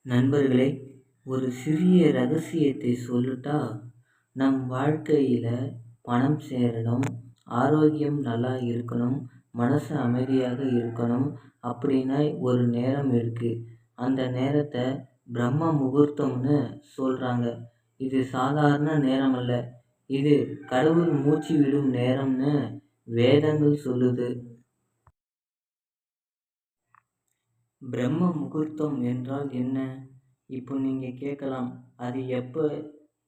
நண்பர்களே, ஒரு சிறிய ரகசியத்தை சொல்லட்டா? நம் வாழ்க்கையில் பணம் சேரணும், ஆரோக்கியம் நல்லா இருக்கணும், மனசு அமைதியாக இருக்கணும் அப்படின்னா ஒரு நேரம் இருக்குது. அந்த நேரத்தை பிரம்ம முகூர்த்தம்னு சொல்கிறாங்க. இது சாதாரண நேரம் அல்ல, இது கடவுள் மூச்சு விடும் நேரம்னு வேதங்கள் சொல்லுது. பிரம்ம முகூர்த்தம் என்றால் என்ன? இப்போ நீங்கள் கேட்கலாம், அது எப்போ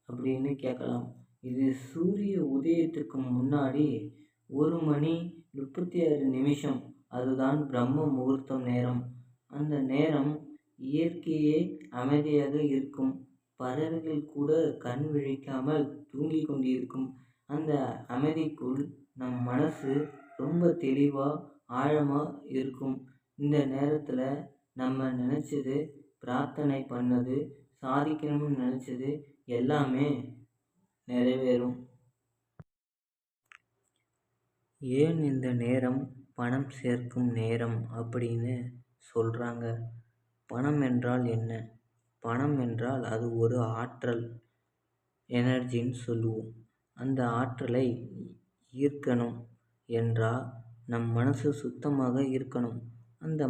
அப்படின்னு கேட்கலாம். இது சூரிய உதயத்துக்கு முன்னாடி 1 மணி 36 நிமிஷம், அதுதான் பிரம்ம முகூர்த்தம் நேரம். அந்த நேரம் இயற்கையே அமைதியாக இருக்கும். பறவைகள் கூட கண் விழிக்காமல் தூங்கிக் கொண்டிருக்கும். அந்த அமைதிக்குள் நம் மனசு ரொம்ப தெளிவாக ஆழமாக இருக்கும். இந்த நேரத்தில் நம்ம நினச்சது, பிரார்த்தனை பண்ணது, சாதிக்கணும்னு நினச்சது எல்லாமே நிறைவேறும். ஏன் இந்த நேரம் பணம் சேர்க்கும் நேரம் அப்படின்னு சொல்கிறாங்க? பணம் என்றால் என்ன? பணம் என்றால் அது ஒரு ஆற்றல், எனர்ஜின்னு சொல்லுவோம். அந்த ஆற்றலை ஈர்க்கணும் என்றால் நம் மனசு சுத்தமாக இருக்கணும். அந்த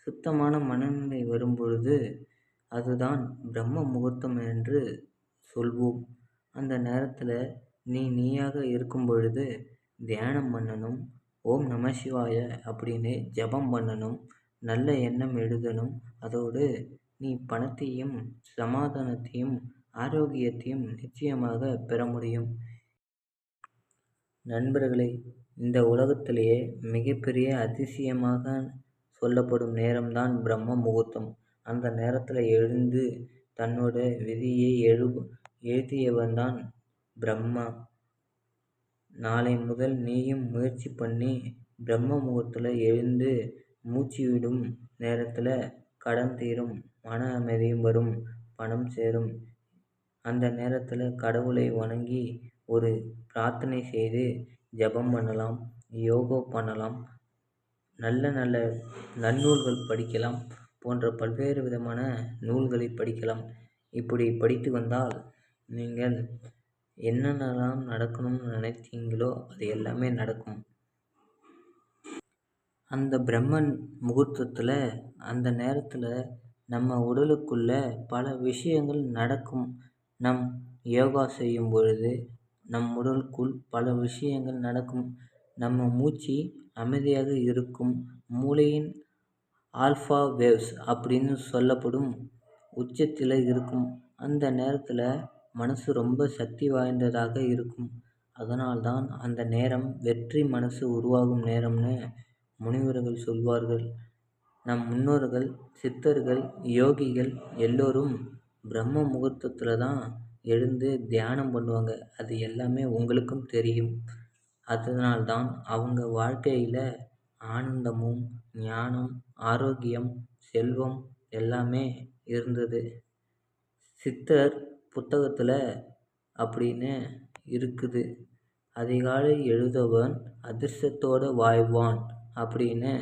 சுத்தமான மனநிலை வரும்பொழுது அதுதான் பிரம்ம முகூர்த்தம் என்று சொல்வோம். அந்த நேரத்தில் நீயாக இருக்கும் பொழுது தியானம் பண்ணணும், ஓம் நம சிவாய அப்படின்னு ஜபம் பண்ணணும், நல்ல எண்ணம் எழுதணும். அதோடு நீ பணத்தையும் சமாதானத்தையும் ஆரோக்கியத்தையும் நிச்சயமாக பெற முடியும். நண்பர்களே, இந்த உலகத்திலேயே மிகப்பெரிய அதிசயமாக சொல்லப்படும் நேரம்தான் பிரம்ம முகூர்த்தம். அந்த நேரத்தில் எழுந்து தன்னோட விதியை எழுதியவன்தான் பிரம்மா. நாளை முதல் நீயும் முயற்சி பண்ணி பிரம்ம முகூர்த்தத்தில் எழுந்து மூச்சு விடும் நேரத்தில் கடன் தீரும், மன அமைதியும் வரும், பணம் சேரும். அந்த நேரத்தில் கடவுளை வணங்கி ஒரு பிரார்த்தனை செய்து ஜபம் பண்ணலாம், யோகா பண்ணலாம், நல்ல நல்ல நன்னூல்கள் படிக்கலாம், போன்ற பல்வேறு விதமான நூல்களை படிக்கலாம். இப்படி படித்து வந்தால் நீங்கள் என்னென்னலாம் நடக்கணும்னு நினைத்தீங்களோ அது எல்லாமே நடக்கும். அந்த பிரம்மன் முகூர்த்தத்தில் அந்த நேரத்தில் நம்ம உடலுக்குள்ள பல விஷயங்கள் நடக்கும். நம் யோகா செய்யும் பொழுது நம் உடலுக்குள் பல விஷயங்கள் நடக்கும். நம்ம மூச்சு அமைதியாக இருக்கும். மூளையின் ஆல்ஃபா வேவ்ஸ் அப்படின்னு சொல்லப்படும் உச்சத்தில் இருக்கும். அந்த நேரத்தில் மனசு ரொம்ப சக்தி வாய்ந்ததாக இருக்கும். அதனால்தான் அந்த நேரம் வெற்றி மனசு உருவாகும் நேரம்னு முனிவர்கள் சொல்வார்கள். நம் முன்னோர்கள், சித்தர்கள், யோகிகள் எல்லோரும் பிரம்ம முகூர்த்தத்தில் தான் எழுந்து தியானம் பண்ணுவாங்க. அது எல்லாமே உங்களுக்கும் தெரியும். அதனால்தான் அவங்க வாழ்க்கையில் ஆனந்தமும் ஞானம், ஆரோக்கியம், செல்வம் எல்லாமே இருந்தது. சித்தர் புத்தகத்தில் அப்படின்னு இருக்குது, அதிகாலை எழுதவன் அதிர்ஷ்டத்தோடு வாழ்வான் அப்படின்னு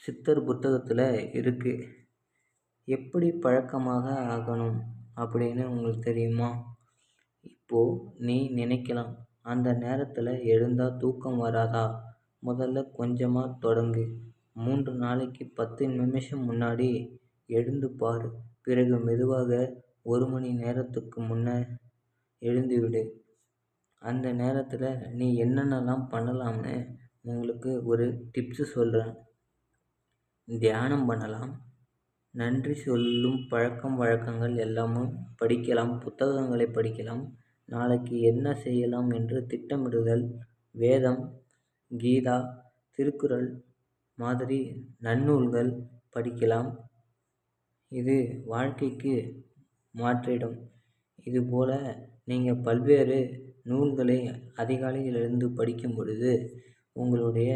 சித்தர் புத்தகத்தில் இருக்குது. எப்படி பழக்கமாக ஆகணும் அப்படின்னு உங்களுக்கு தெரியுமா? இப்போது நீ நினைக்கலாம், அந்த நேரத்தில் எழுந்தால் தூக்கம் வராதா? முதல்ல கொஞ்சமாக தொடங்கு. 3 நாளைக்கு 10 நிமிஷம் முன்னாடி எழுந்து பார். பிறகு மெதுவாக 1 மணி நேரத்துக்கு முன்னே எழுந்துவிடு. அந்த நேரத்தில் நீ என்னென்னலாம் பண்ணலாம்னு உங்களுக்கு ஒரு டிப்ஸு சொல்கிறேன். தியானம் பண்ணலாம், நன்றி சொல்லும் பழக்கம் வழக்கங்கள் எல்லாமும் படிக்கலாம், புத்தகங்களை படிக்கலாம், நாளைக்கு என்ன செய்யலாம் என்று திட்டமிடுதல், வேதம், கீதா, திருக்குறள் மாதிரி நன்னூல்கள் படிக்கலாம். இது வாழ்க்கைக்கு மாற்றிடும். இதுபோல் நீங்கள் பல்வேறு நூல்களை அதிகாலையில் எழுந்து படிக்கும் பொழுது உங்களுடைய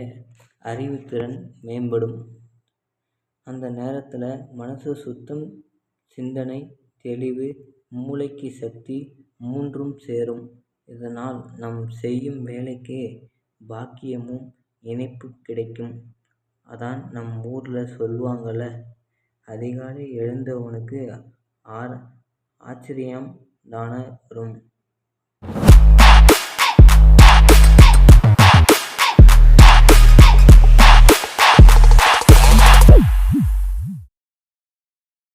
அறிவுத்திறன் மேம்படும். அந்த நேரத்தில் மனசு சுத்தம், சிந்தனை தெளிவு, மூளைக்கு சக்தி மூன்றும் சேரும். இதனால் நம் செய்யும் வேலைக்கு பாக்கியமும் இணைப்பு கிடைக்கும். அதான் நம் ஊரில் சொல்லுவாங்கள்ல, அதிகாலை எழுந்தவனுக்கு ஆச்சரியம் தானே வரும்.